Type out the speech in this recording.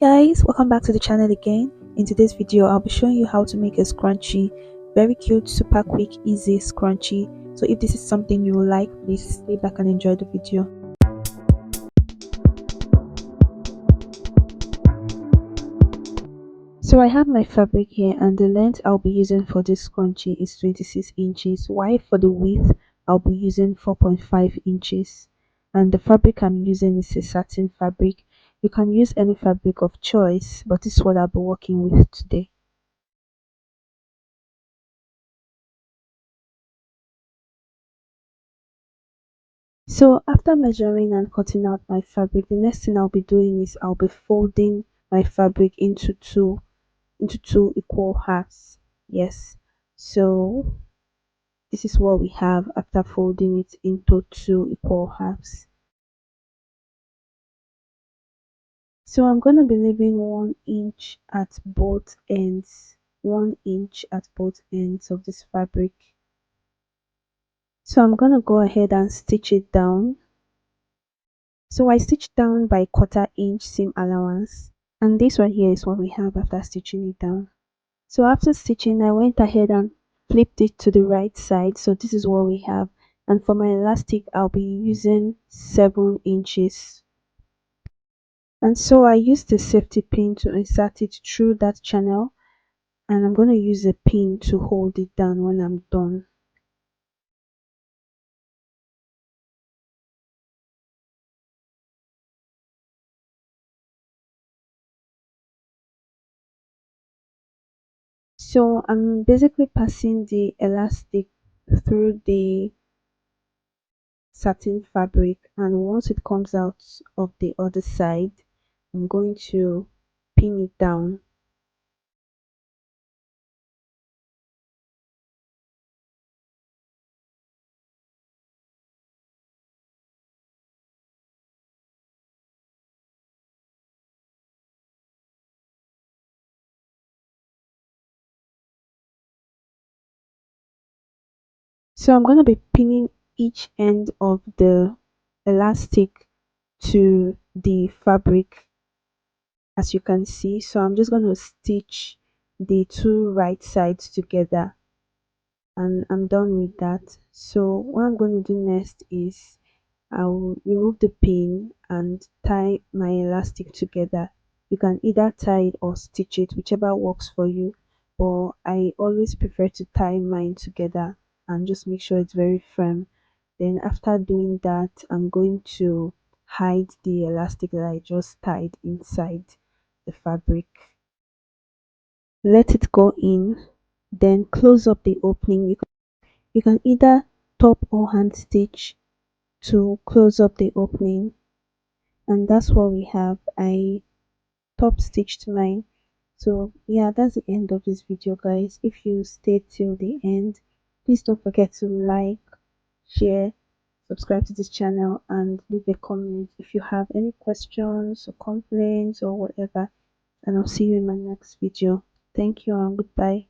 Guys, welcome back to the channel again. In today's video I'll be showing you how to make a scrunchie. Very cute, super quick, easy scrunchie. So if this is something you like, please stay back and enjoy the video. So I have my fabric here, and the length I'll be using for this scrunchie is 26 inches, while for the width I'll be using 4.5 inches. And the fabric I'm using is a satin fabric. You can use any fabric of choice, but this is what I'll be working with today. So after measuring and cutting out my fabric, the next thing I'll be doing is I'll be folding my fabric into two equal halves. Yes. So this is what we have after folding it into two equal halves. So I'm going to be leaving 1 inch at both ends, 1 inch at both ends of this fabric. So I'm going to go ahead and stitch it down. So I stitched down by 1/4 inch seam allowance, and this one here is what we have after stitching it down. So after stitching, I went ahead and flipped it to the right side. So this is what we have, and for my elastic I'll be using 7 inches. And so I used the safety pin to insert it through that channel, and I'm going to use a pin to hold it down when I'm done. So I'm basically passing the elastic through the satin fabric, and once it comes out of the other side, I'm going to pin it down. So I'm going to be pinning each end of the elastic to the fabric, as you can see. So I'm just going to stitch the two right sides together, and I'm done with that. So what I'm going to do next is I'll remove the pin and tie my elastic together. You can either tie it or stitch it, whichever works for you, but I always prefer to tie mine together and just make sure it's very firm. Then after doing that, I'm going to hide the elastic that I just tied inside the fabric. Let it go in, then close up the opening. You can either top or hand stitch to close up the opening, and that's what we have. I top stitched mine. So yeah, that's the end of this video, guys. If you stayed till the end, please don't forget to like, share, subscribe to this channel, and leave a comment if you have any questions or complaints or whatever. And I'll see you in my next video. Thank you and goodbye.